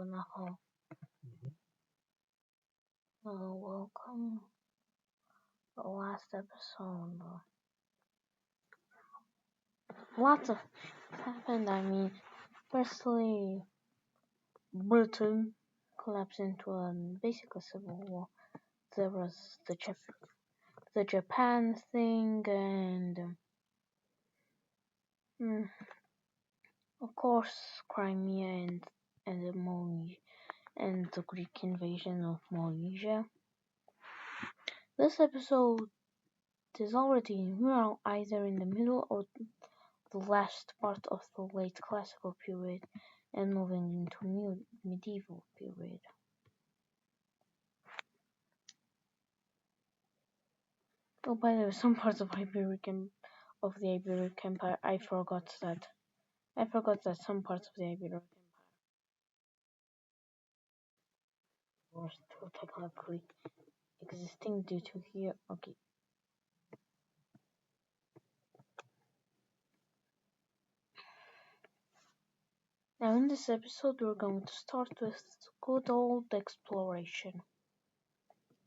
open a hole. Welcome to the last episode. Lots of happened. I mean, firstly, Britain collapsed into basically civil war. There was the Japan thing, and of course, Crimea and the Greek invasion of Malaysia. This episode is already either in the middle or the last part of the late classical period and moving into medieval period. Oh, by the way, some parts of the Iberic Empire, I forgot that some parts of the Iberic Empire were still technically existing due to here. Okay. Now in this episode we're going to start with good old exploration.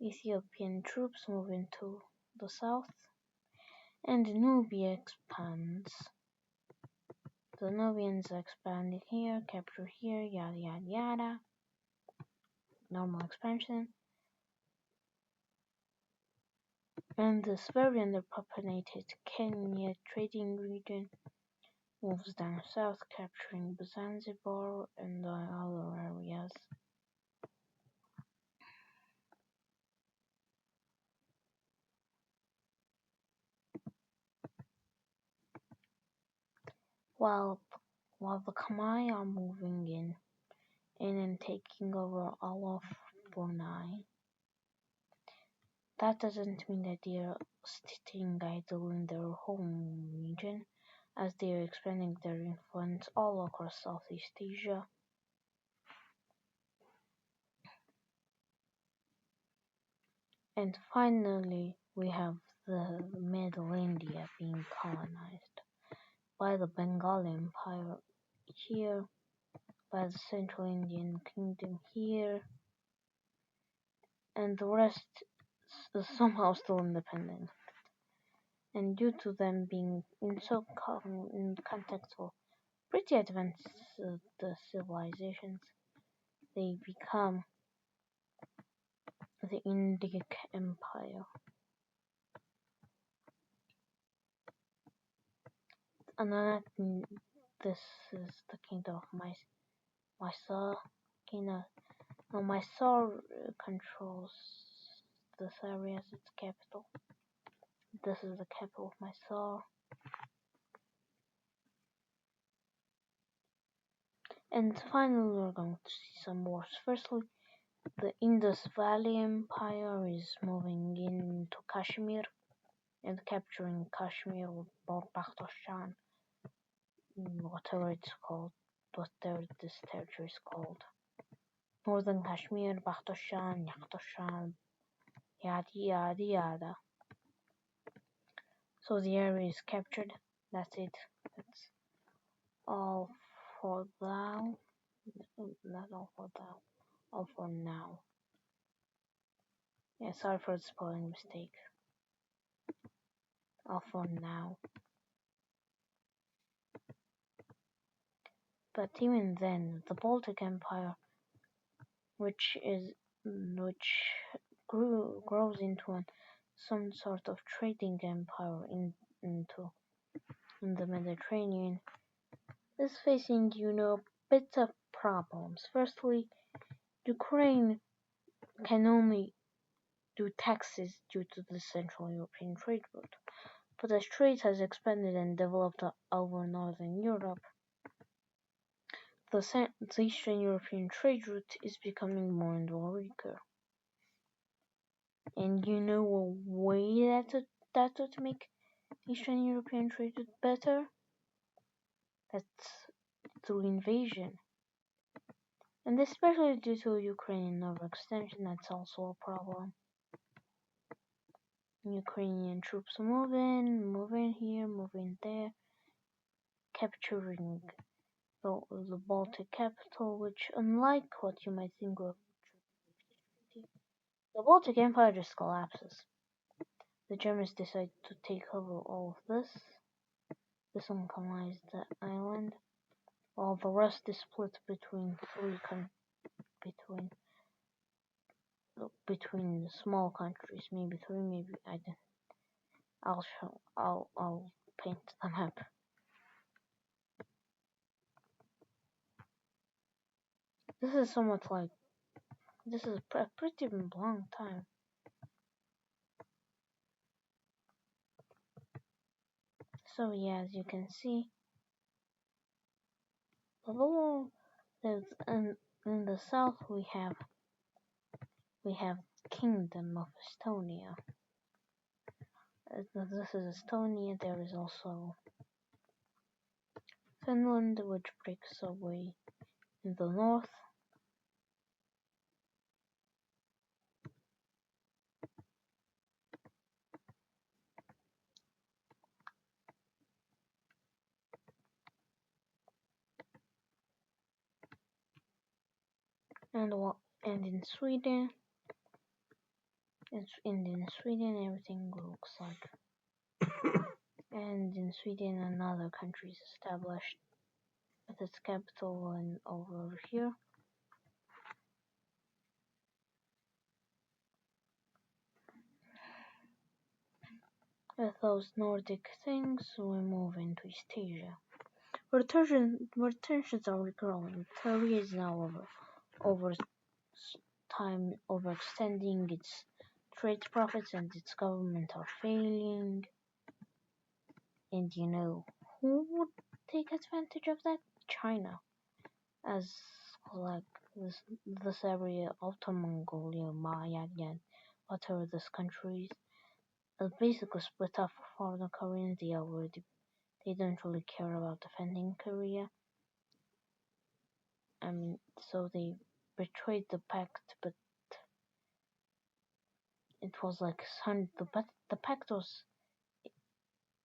Ethiopian troops move into the south and Nubia expands. The Nubians expanding here, capture here, yada yada yada. Normal expansion. And this very underpopulated Kenya trading region moves down south, capturing Zanzibar and the other areas. While the Khmer are moving in and taking over all of Brunei. That doesn't mean that they are sitting idle in their home region, as they are expanding their influence all across Southeast Asia. And finally, we have the Middle India being colonized by the Bengal Empire here, by the Central Indian Kingdom here, and the rest is somehow still independent. And due to them being in context of pretty advanced civilizations, they become the Indic Empire. And this is the kingdom of Mysore. Mysore controls this area as its capital. This is the capital of Mysore. And finally, we're going to see some wars. Firstly, the Indus Valley Empire is moving into Kashmir and capturing Kashmir or Pakistan, whatever this territory is called. Northern Kashmir, Pakistan, yada yada yada. So the area is captured. That's it. That's all for now. Not all for now. All for now. Yeah, sorry for the spelling mistake. All for now. But even then, the Baltic Empire, which grows into some sort of trading empire in the Mediterranean, is facing, bits of problems. Firstly, Ukraine can only do taxes due to the Central European trade route. But as trade has expanded and developed over Northern Europe, the Eastern European trade route is becoming more and more weaker. And you know a way that would make Eastern European trade route better? That's through invasion. And especially due to Ukrainian overextension, that's also a problem. Ukrainian troops move in here, move in there, capturing the Baltic capital, which, unlike what you might think of, the Baltic Empire just collapses. The Germans decide to take over all of this, disorganize the island, while the rest is split between between between small countries, maybe three, maybe I don't. I'll paint the map. This is somewhat like this is a pretty long time. So yeah, as you can see, the lower there's in the south we have Kingdom of Estonia. This is Estonia. There is also Finland, which breaks away in the north. And in Sweden, everything looks like. And in Sweden, another country is established with its capital and over here. With those Nordic things, we move into East Asia, where tensions are growing. Korea is now over time overextending its trade profits, and its government are failing. And you know who would take advantage of that? China, as like this area, Outer Mongolia, Maya, and whatever this country is basically split up for the Koreans. They don't really care about defending Korea. I mean, so they betrayed the pact, but it was like the pact was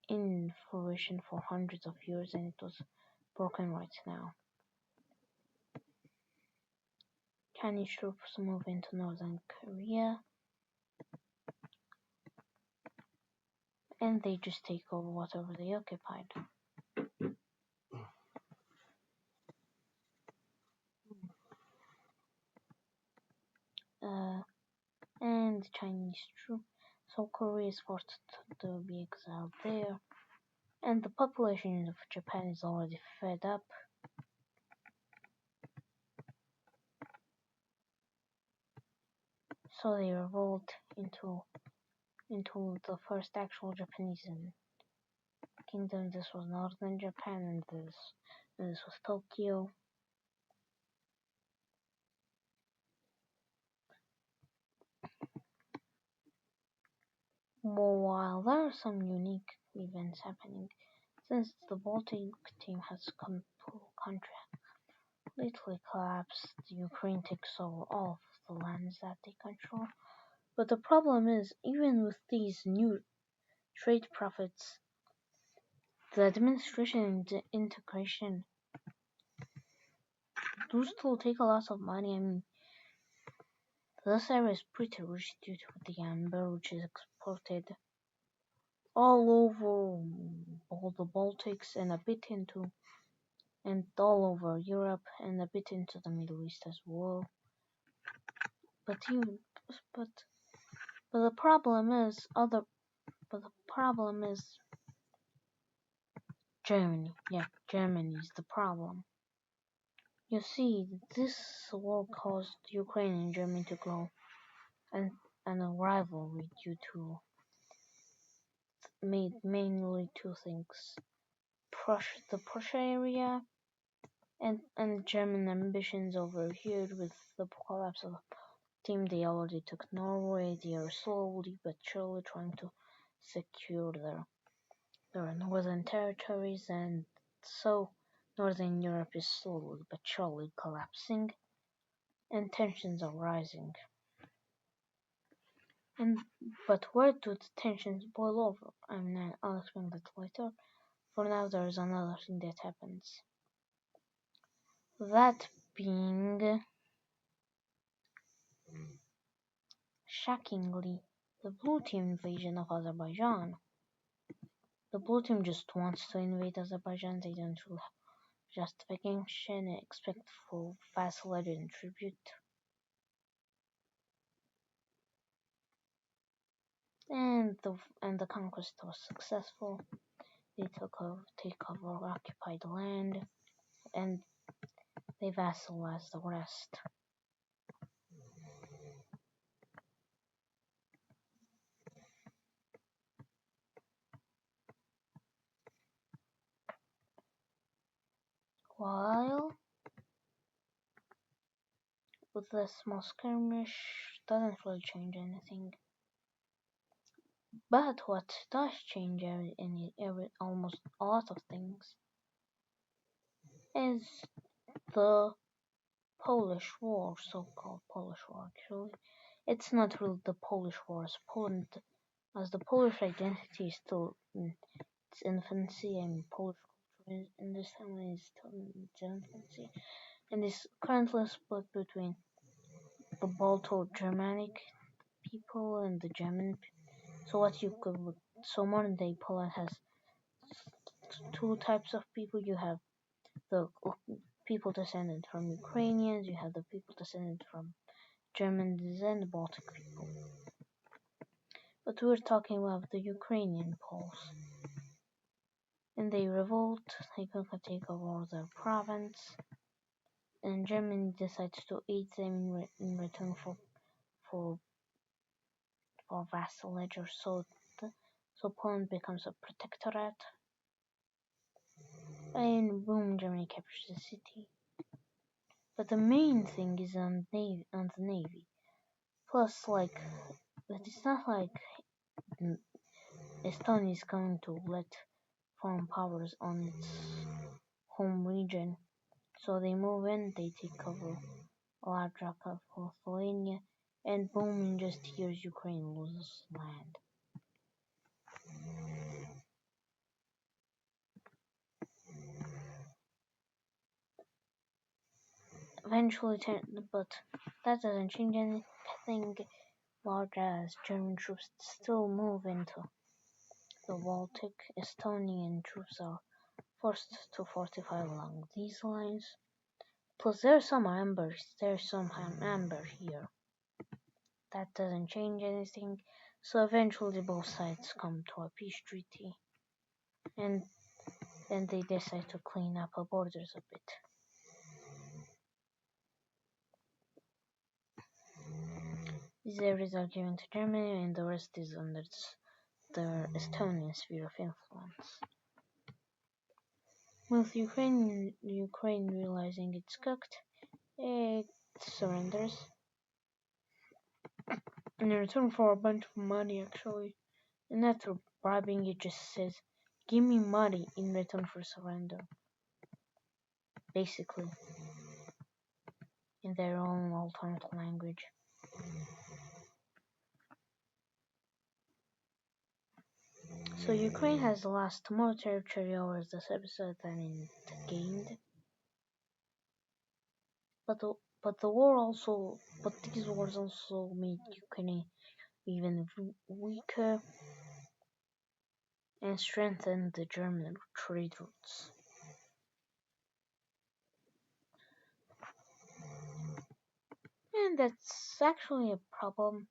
in fruition for hundreds of years, and it was broken right now. Chinese troops move into northern Korea, and they just take over whatever they occupied. And Chinese troops, so Korea is forced to be exiled there, and the population of Japan is already fed up. So they revolt into the first actual Japanese kingdom. This was northern Japan, and this was Tokyo. While there are some unique events happening, since the Baltic team has completely collapsed, Ukraine takes over all of the lands that they control. But the problem is, even with these new trade profits, the administration and integration do still take a lot of money. I mean, this area is pretty rich due to the amber, which is exported all over all the Baltics and all over Europe and a bit into the Middle East as well. But the problem is Germany. Yeah, Germany is the problem. You see, this war caused Ukraine and Germany to grow and a rivalry due to mainly two things: the Prussia area and German ambitions over here. With the collapse of the team, they already took Norway. They are slowly but surely trying to secure their northern territories, and so Northern Europe is slowly but surely collapsing, and tensions are rising. But where do the tensions boil over? I mean, I'll explain that later. For now, there is another thing that happens. That being shockingly the blue team invasion of Azerbaijan. The blue team just wants to invade Azerbaijan. They don't really have justification and expect full vassalage and tribute. And the conquest was successful. They take over occupied land and they vassalized the rest. While with the small skirmish doesn't really change anything. But what does change almost a lot of things is the Polish War, so-called Polish War. Actually, it's not really the Polish War, as Poland, as the Polish identity is still in its infancy, and Polish culture in this time is still in its infancy, and is currently split between the Balto-Germanic people and the German. So modern day Poland has two types of people. You have the people descended from Ukrainians, you have the people descended from Germans and Baltic people. But we're talking about the Ukrainian Poles. And they revolt, they quickly take over their province, and Germany decides to aid them in return for vassalage or so. So Poland becomes a protectorate, and boom, Germany captures the city. But the main thing is on the navy. Plus, but it's not like Estonia is going to let foreign powers on its home region. So they move in, they take over a large chunk of Lithuania, and boom, in just years Ukraine loses land. Eventually, but that doesn't change anything. Large as German troops still move into the Baltic, Estonian troops are forced to fortify along these lines. Plus, there's some amber here. That doesn't change anything. So eventually, both sides come to a peace treaty, and then they decide to clean up the borders a bit. These areas are given to Germany, and the rest is under the Estonian sphere of influence. With Ukraine realizing it's cooked, it surrenders. In return for a bunch of money, actually. And not through bribing, it just says, give me money in return for surrender. Basically. In their own alternate language. So Ukraine has lost more territory over this episode than it gained. But these wars also made Ukraine even weaker and strengthened the German trade routes. And that's actually a problem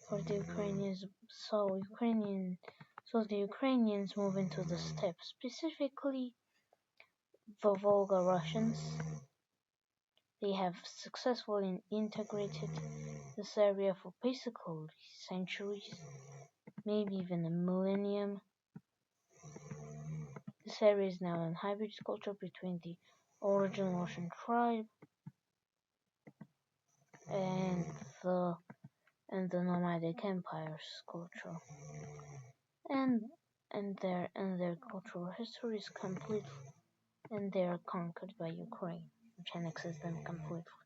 for the Ukrainians. So the Ukrainians move into the steppe, specifically the Volga Russians. They have successfully integrated this area for basically centuries, maybe even a millennium. This area is now a hybrid culture between the original Russian tribe and the nomadic empire's culture, and their cultural history is complete, and they are conquered by Ukraine, which annexes them completely.